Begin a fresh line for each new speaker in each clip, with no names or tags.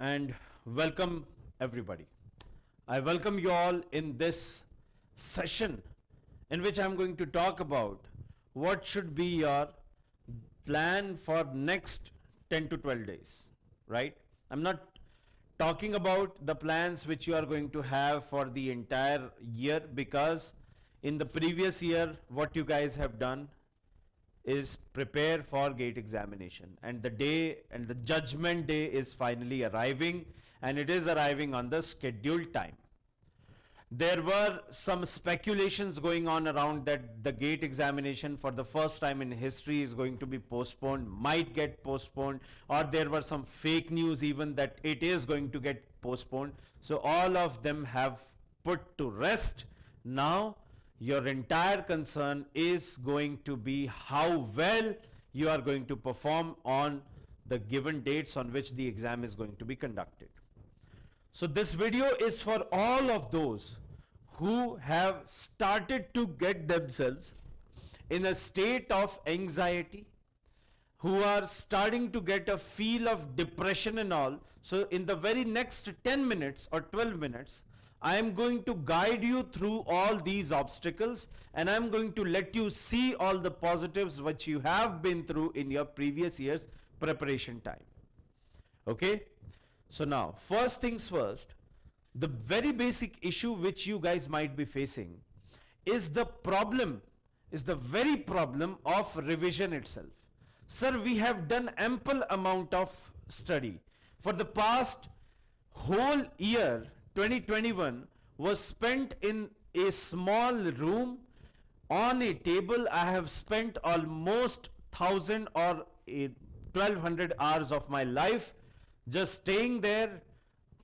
and welcome everybody. I welcome you all in this session in which I'm going to talk about what should be your plan for next 10 to 12 days, right? I'm not talking about the plans which you are going to have for the entire year, because in the previous year what you guys have done is prepare for gate examination, and the day and the judgment day is finally arriving, and it is arriving on the scheduled time. There were some speculations going on around that the gate examination for the first time in history is going to be postponed, might get postponed, or there were some fake news even that it is going to get postponed. So all of them have put to rest. Now your entire concern is going to be how well you are going to perform on the given dates on which the exam is going to be conducted. So this video is for all of those who have started to get themselves in a state of anxiety, who are starting to get a feel of depression and all. So in the very next 10 minutes or 12 minutes, I am going to guide you through all these obstacles, and I am going to let you see all the positives which you have been through in your previous year's preparation time. Okay? So now, first things first, the very basic issue which you guys might be facing is the very problem of revision itself. Sir, we have done ample amount of study. For the past whole year, 2021 was spent in a small room on a table. I have spent almost 1000 or 1200 hours of my life just staying there,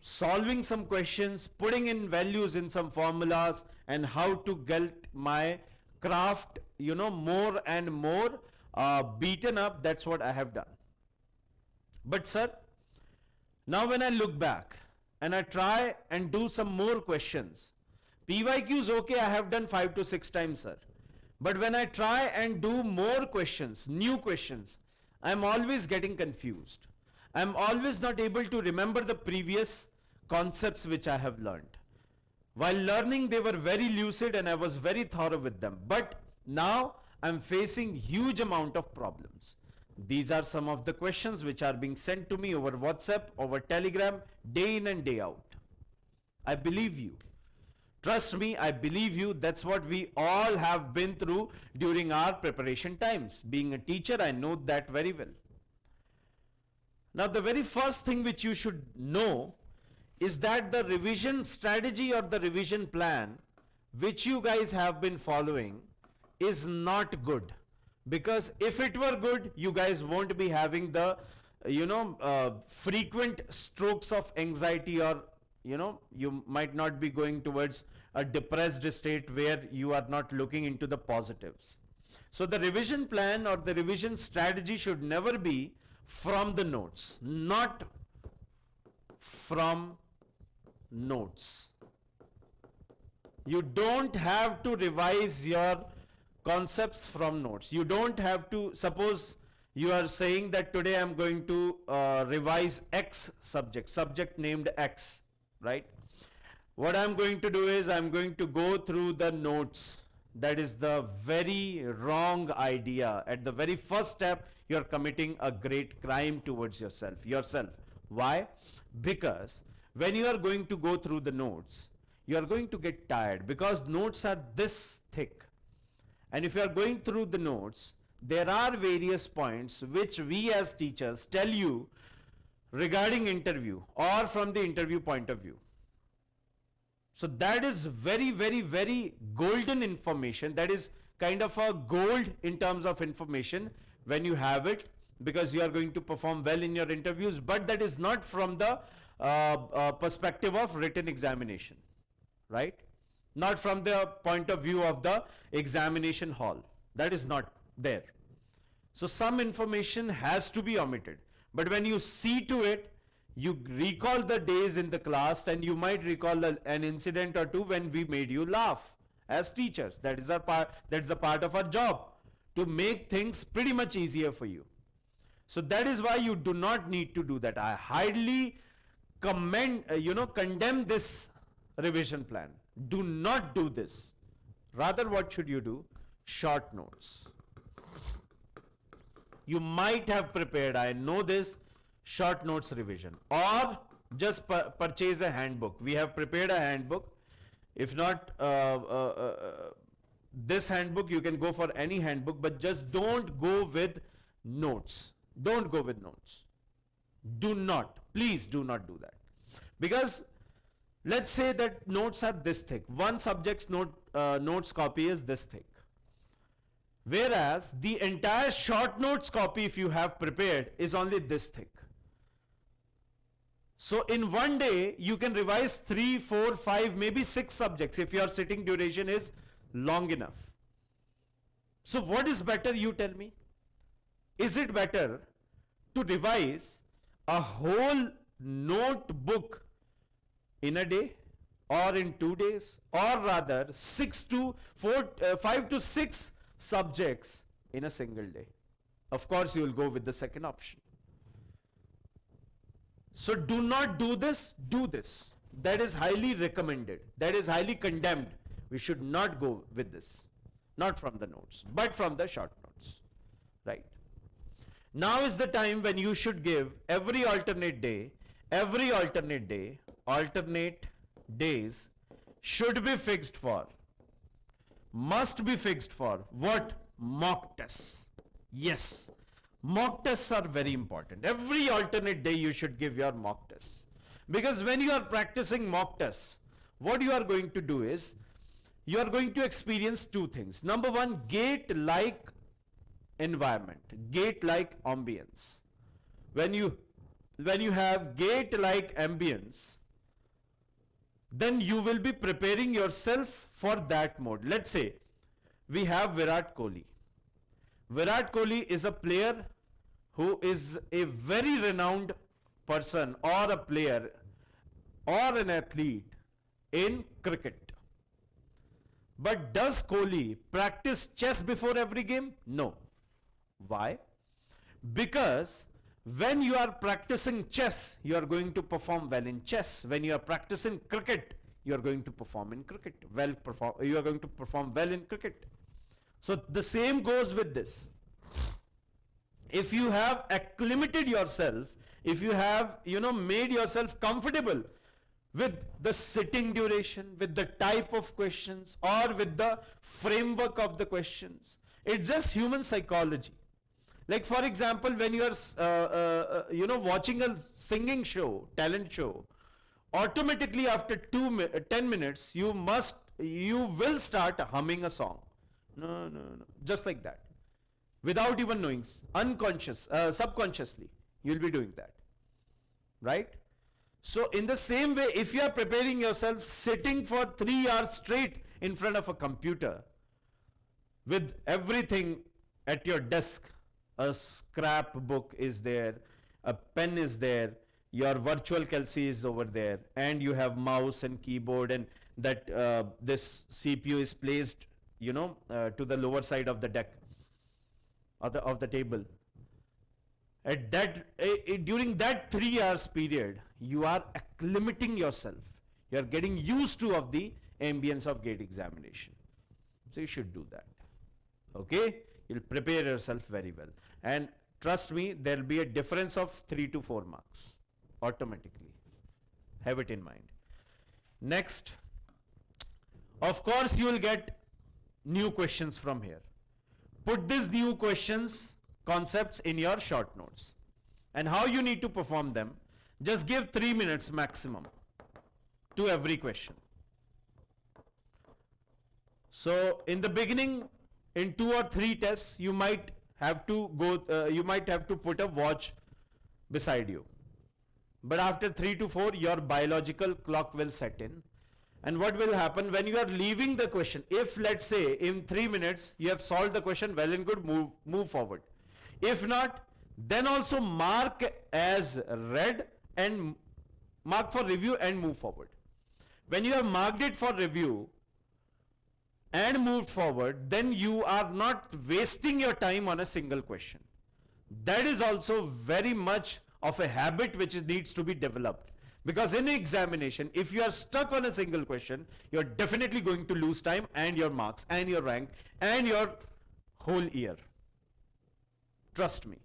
solving some questions, putting in values in some formulas, and how to get my craft, more and more beaten up. That's what I have done. But sir, now when I look back and I try and do some more questions, PYQs, okay, I have done 5 to 6 times, sir. But when I try and do more questions, new questions, I'm always getting confused. I'm always not able to remember the previous concepts which I have learned. While learning, they were very lucid and I was very thorough with them. But now I'm facing huge amount of problems. These are some of the questions which are being sent to me over WhatsApp, over Telegram, day in and day out. I believe you. Trust me, I believe you. That's what we all have been through during our preparation times. Being a teacher, I know that very well. Now, the very first thing which you should know is that the revision strategy or the revision plan which you guys have been following is not good. Because if it were good, you guys won't be having the, frequent strokes of anxiety, or, you might not be going towards a depressed state where you are not looking into the positives. So the revision plan or the revision strategy should never be from the notes, not from notes. You don't have to revise your concepts from notes. You don't have to, suppose you are saying that today I'm going to revise X subject named X, right? What I'm going to do is I'm going to go through the notes. That is the very wrong idea. At the very first step, you're committing a great crime towards yourself. Why? Because when you are going to go through the notes, you are going to get tired, because notes are this thick. And if you are going through the notes, there are various points which we as teachers tell you regarding interview or from the interview point of view. So that is very, very, very golden information. That is kind of a gold in terms of information when you have it, because you are going to perform well in your interviews. But that is not from the perspective of written examination, right? Not from the point of view of the examination hall. That is not there. So some information has to be omitted. But when you see to it, you recall the days in the class, and you might recall an incident or two when we made you laugh as teachers. That is our part. That's a part of our job, to make things pretty much easier for you. So that is why you do not need to do that. I highly condemn this revision plan. Do not do this. Rather, what should you do? Short notes. You might have prepared, I know this, short notes revision, or just purchase a handbook. We have prepared a handbook. If not this handbook, you can go for any handbook, but just don't go with notes. Don't go with notes. Do not, please do not do that. Because let's say that notes are this thick. One subject's notes copy is this thick. Whereas the entire short notes copy, if you have prepared, is only this thick. So in one day, you can revise 3, 4, 5, maybe 6 subjects if your sitting duration is long enough. So what is better, you tell me? Is it better to revise a whole notebook in a day, or in 2 days, or rather 5 to 6 subjects in a single day? Of course, you will go with the second option. So do not do this, do this. That is highly recommended. That is highly condemned. We should not go with this. Not from the notes, but from the short notes. Right. Now is the time when you should give every alternate days should be fixed for, must be fixed for what? Mock tests. Yes. Mock tests are very important. Every alternate day you should give your mock tests. Because when you are practicing mock tests, what you are going to do is, you are going to experience two things. Number one, gate-like environment, gate-like ambience. When you have gate-like ambience, then you will be preparing yourself for that mode. Let's say we have Virat Kohli. Virat Kohli is a player who is a very renowned person, or a player or an athlete in cricket. But does Kohli practice chess before every game? No. Why? Because when you are practicing chess, you are going to perform well in chess. When you are practicing cricket, you are going to perform in cricket. You are going to perform well in cricket. So the same goes with this. If you have acclimated yourself, if you have, made yourself comfortable with the sitting duration, with the type of questions, or with the framework of the questions, it's just human psychology. Like for example, when you are, watching a singing show, talent show, automatically after 10 minutes, you will start humming a song. No, just like that. Without even knowing, subconsciously, you'll be doing that. Right? So in the same way, if you are preparing yourself sitting for 3 hours straight in front of a computer, with everything at your desk, a scrapbook is there, a pen is there, your virtual Kelsey is over there, and you have mouse and keyboard, and that this CPU is placed, to the lower side of the deck, of the table. At that, during that 3 hours period, you are acclimating yourself. You are getting used to of the ambience of gate examination. So you should do that. Okay? You'll prepare yourself very well. And trust me, there will be a difference of 3 to 4 marks automatically. Have it in mind. Next, of course, you will get new questions from here. Put these new questions, concepts in your short notes. And how you need to perform them, just give 3 minutes maximum to every question. So in the beginning, in 2 or 3 tests, you might have to put a watch beside you. But after 3 to 4, your biological clock will set in. And what will happen when you are leaving the question? If let's say in 3 minutes you have solved the question, well and good, move forward. If not, then also mark as read and mark for review and move forward. When you have marked it for review and moved forward, then you are not wasting your time on a single question. That is also very much of a habit which needs to be developed. Because in examination, if you are stuck on a single question, you're definitely going to lose time and your marks and your rank and your whole year. Trust me.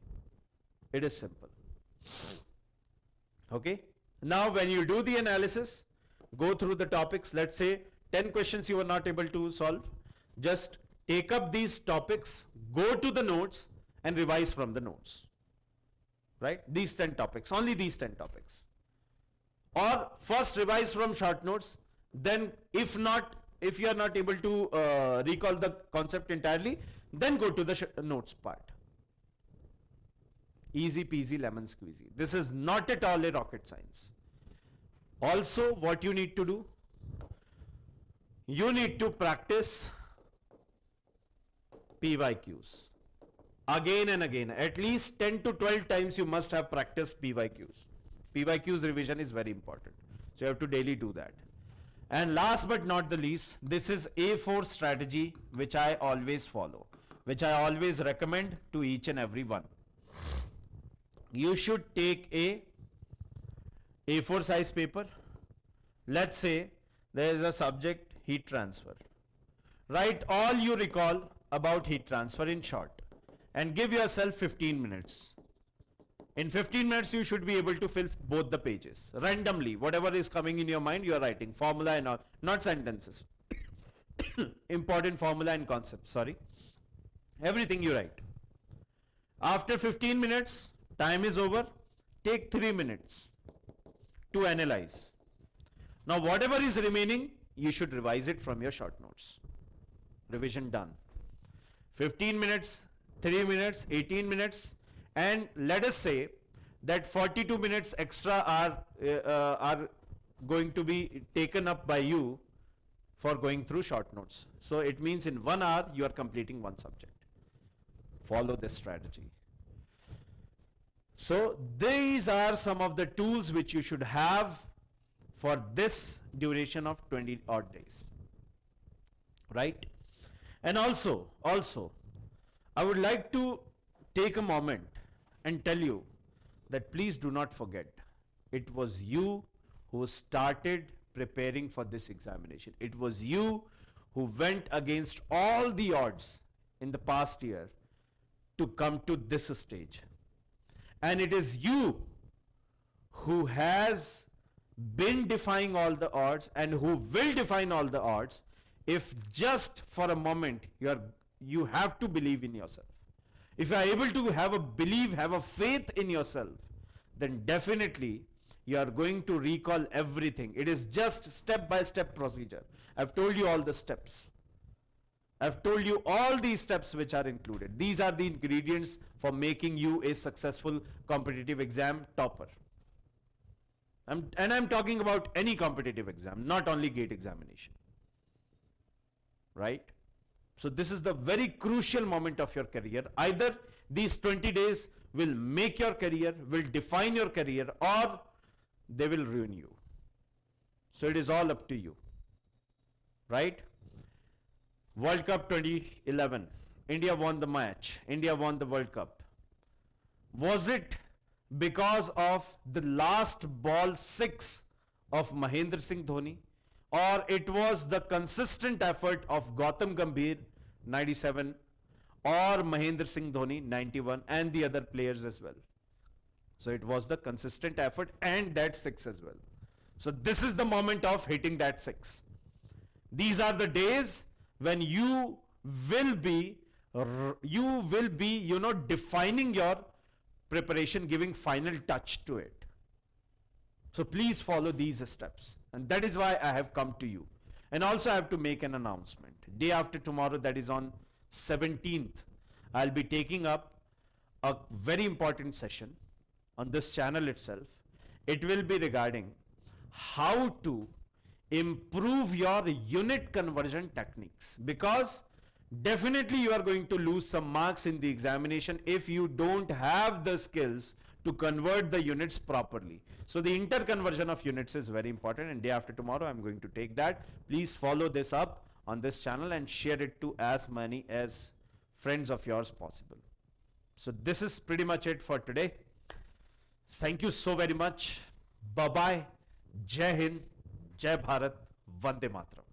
It is simple. Okay? Now, when you do the analysis, go through the topics. Let's say 10 questions you were not able to solve. Just take up these topics, go to the notes and revise from the notes. Right? These 10 topics, only these 10 topics. Or first revise from short notes, then if you are not able to recall the concept entirely, then go to the notes part. Easy peasy lemon squeezy. This is not at all a rocket science. Also, what you need to do, you need to practice PYQs again and again. At least 10 to 12 times you must have practiced PYQs. PYQs revision is very important. So you have to daily do that. And last but not the least, this is A4 strategy which I always follow, which I always recommend to each and every one. You should take a A4 size paper. Let's say there is a subject heat transfer. Write all you recall about heat transfer in short and give yourself 15 minutes. In 15 minutes, you should be able to fill both the pages. Randomly, whatever is coming in your mind, you are writing. Formula and all, not sentences. Important formula and concepts, sorry. Everything you write. After 15 minutes, time is over. Take 3 minutes to analyze. Now, whatever is remaining, you should revise it from your short notes. Revision done. 15 minutes, 3 minutes, 18 minutes. And let us say that 42 minutes extra are going to be taken up by you for going through short notes. So it means in 1 hour you are completing one subject. Follow this strategy. So these are some of the tools which you should have for this duration of 20 odd days. Right? And also, I would like to take a moment and tell you that please do not forget, it was you who started preparing for this examination. It was you who went against all the odds in the past year to come to this stage. And it is you who has been defying all the odds and who will define all the odds if just for a moment you have to believe in yourself. If you are able to have a faith in yourself, then definitely you are going to recall everything. It is just step-by-step procedure. I've told you all the steps. I've told you all these steps which are included. These are the ingredients for making you a successful competitive exam topper. And I'm talking about any competitive exam, not only GATE examination. Right? So this is the very crucial moment of your career. Either these 20 days will make your career, will define your career, or they will ruin you. So it is all up to you. Right? World Cup 2011. India won the match. India won the World Cup. Was it because of the last ball 6 of Mahendra Singh Dhoni? Or it was the consistent effort of Gautam Gambhir, 97, or Mahendra Singh Dhoni, 91, and the other players as well. So it was the consistent effort and that 6 as well. So this is the moment of hitting that 6. These are the days when you will be, defining your preparation, giving final touch to it. So please follow these steps. And that is why I have come to you. And also I have to make an announcement. Day after tomorrow, that is on 17th, I'll be taking up a very important session on this channel itself. It will be regarding how to improve your unit conversion techniques, because definitely you are going to lose some marks in the examination if you don't have the skills to convert the units properly. So the interconversion of units is very important, and day after tomorrow I'm going to take that. Please follow this up on this channel and share it to as many as friends of yours possible. So this is pretty much it for today. Thank you so very much. Bye-bye. Jai Hind, Jai Bharat, Vande Mataram.